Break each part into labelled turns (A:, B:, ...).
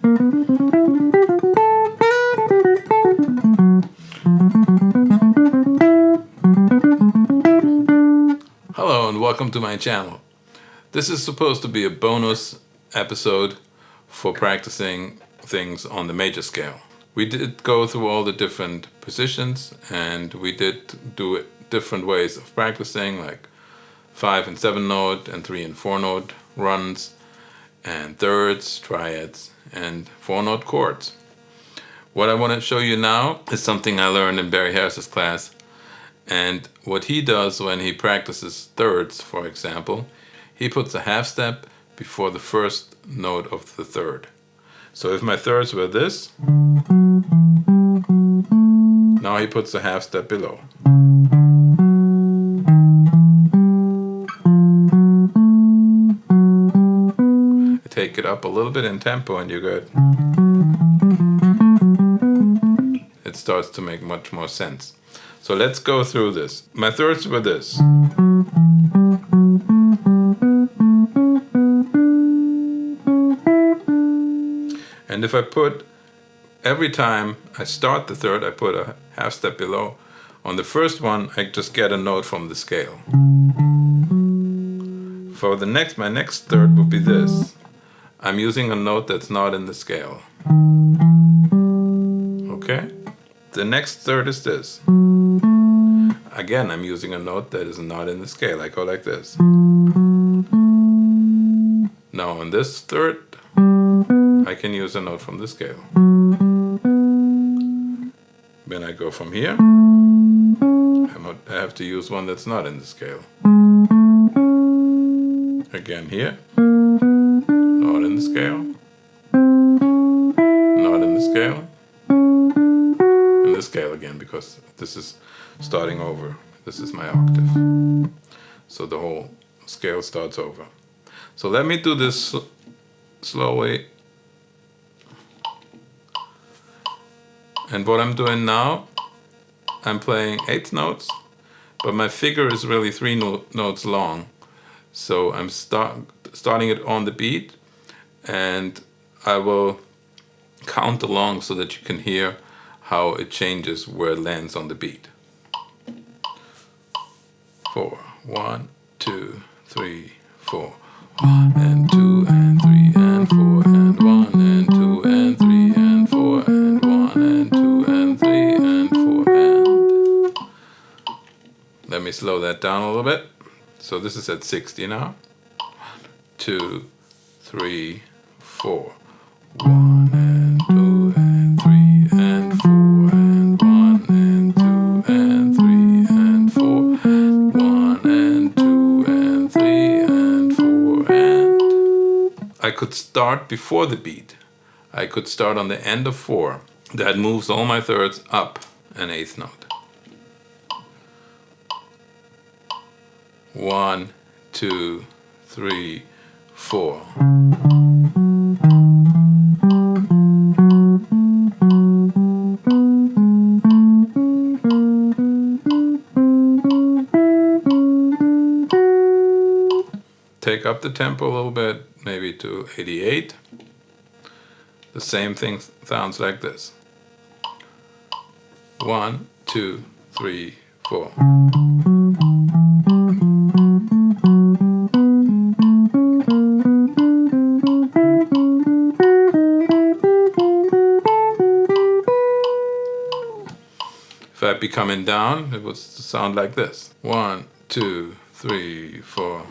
A: Hello and welcome to my channel. This is supposed to be a bonus episode for practicing things on the major scale. We did go through all the different positions and we did do different ways of practicing, like 5 and 7 note and 3 and 4 note runs and thirds, triads, and 4 note chords. What I want to show you now is something I learned in Barry Harris's class, and what he does when he practices thirds, for example, he puts a half step before the first note of the third. So if my thirds were this, now he puts a half step below. Take it up a little bit in tempo and you're good. It starts to make much more sense. So let's go through this. My thirds were this. And if I put, every time I start the third, I put a half step below. On the first one, I just get a note from the scale. For the next, my next third would be this. I'm using a note that's not in the scale. Okay? The next third is this. Again, I'm using a note that is not in the scale. I go like this. Now on this third, I can use a note from the scale. When I go from here, I have to use one that's not in the scale. Again here, not in the scale, not in the scale, in the scale again, because this is starting over. This is my octave. So the whole scale starts over. So let me do this slowly. And what I'm doing now, I'm playing 8th notes, but my figure is really 3 notes long. So I'm starting it on the beat, and I will count along so that you can hear how it changes where it lands on the beat. 4, 1, 2, 3, 4. 1 and 2 and 3 and 4 and 1 and 2 and 3 and 4 and 1 and 2 and 3 and 4 and... Let me slow that down a little bit. So this is at 60 now. 1, 2, 3, 4. 1 and 2 and 3 and 4 and 1 and 2 and 3 and 4. 1 and 2 and 3 and 4 and... I could start before the beat. I could start on the end of 4. That moves all my thirds up an 8th note. 1, 2, 3, 4. Take up the tempo a little bit, maybe to 88. The same thing sounds like this. 1, 2, 3, 4. If I'd be coming down, it would sound like this. 1, 2, 3, 4.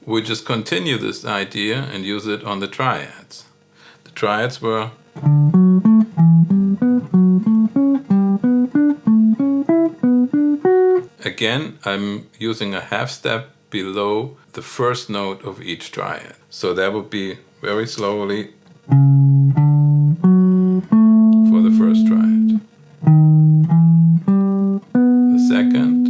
A: We just continue this idea and use it on the triads. The triads were again, I'm using a half step below the first note of each triad. So that would be very slowly for the first triad. The second.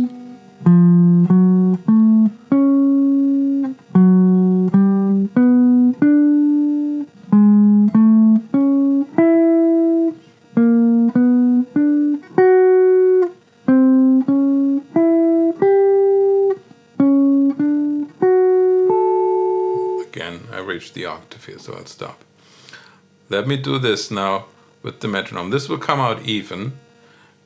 A: reach the octave here, so I'll stop. Let me do this now with the metronome. This will come out even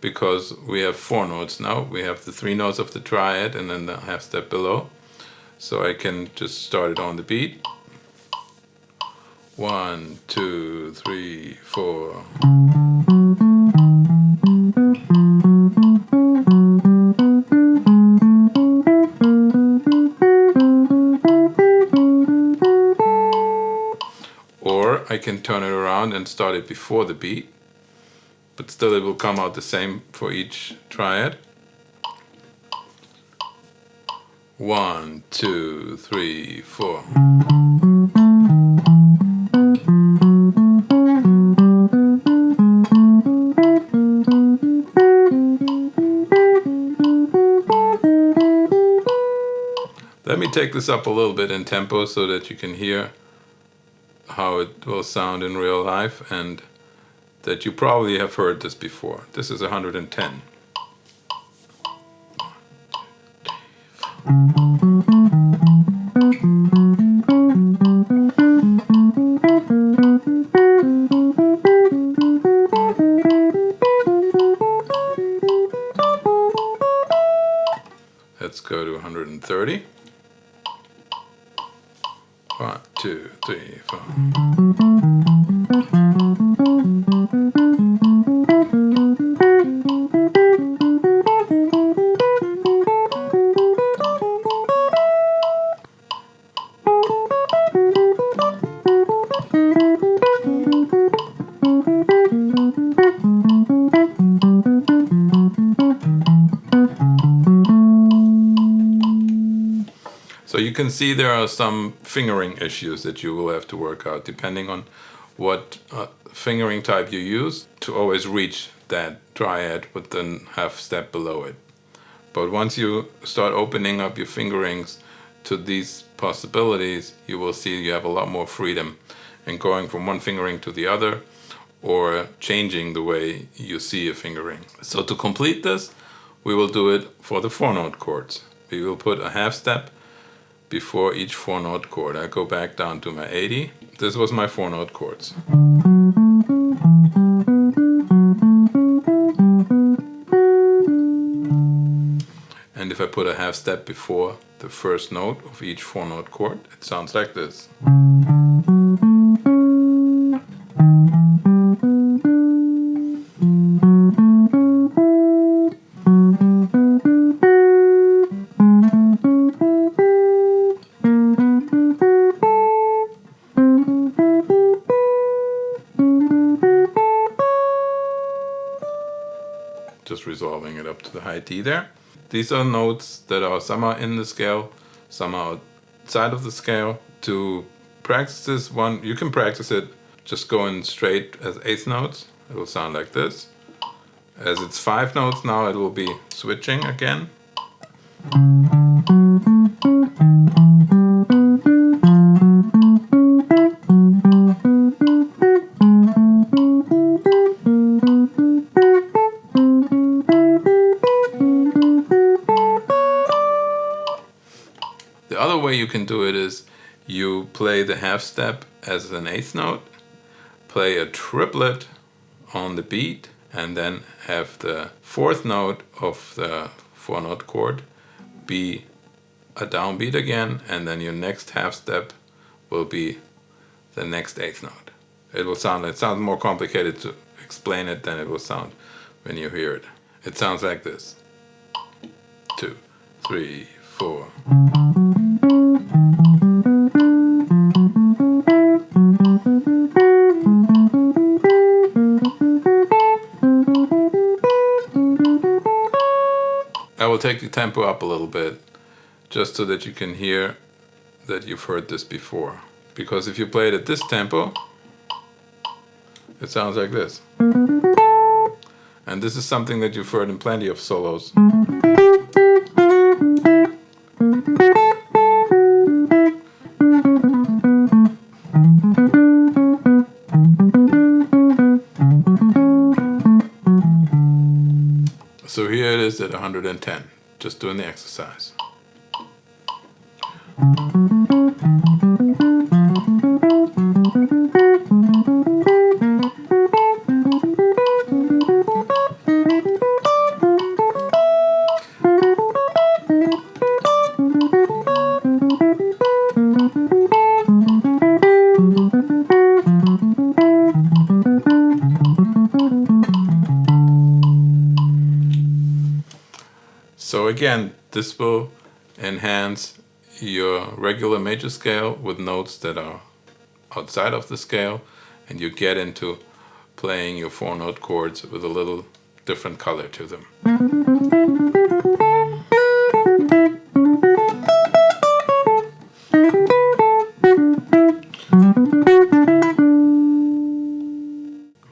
A: because we have 4 notes now. We have the 3 notes of the triad and then the half step below. So I can just start it on the beat. 1, 2, 3, 4. Or I can turn it around and start it before the beat, but still it will come out the same for each triad. 1, 2, 3, 4. Let me take this up a little bit in tempo so that you can hear how it will sound in real life, and that you probably have heard this before. This is 110. Let's go to 130. 1, 2, 3, 4. So you can see there are some fingering issues that you will have to work out depending on what fingering type you use to always reach that triad with the half step below it. But once you start opening up your fingerings to these possibilities, you will see you have a lot more freedom in going from one fingering to the other or changing the way you see a fingering. So to complete this, we will do it for the 4-note chords. We will put a half step before each 4-note chord. I go back down to my 80. This was my 4-note chords. And if I put a half step before the first note of each 4-note chord, it sounds like this. Just resolving it up to the high D there. These are notes that are somehow in the scale, somehow outside of the scale. To practice this one, you can practice it just going straight as 8th notes. It will sound like this. As it's 5 notes now, it will be switching again. The other way you can do it is you play the half step as an 8th note, play a triplet on the beat, and then have the 4th note of the 4-note chord be a downbeat again, and then your next half step will be the next 8th note. It sounds more complicated to explain it than it will sound when you hear it. It sounds like this. 2, 3, 4. I will take the tempo up a little bit just so that you can hear that you've heard this before. Because if you play it at this tempo, it sounds like this. And this is something that you've heard in plenty of solos. So here it is at 110, just doing the exercise. So again, this will enhance your regular major scale with notes that are outside of the scale, and you get into playing your 4-note chords with a little different color to them.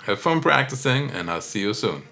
A: Have fun practicing, and I'll see you soon.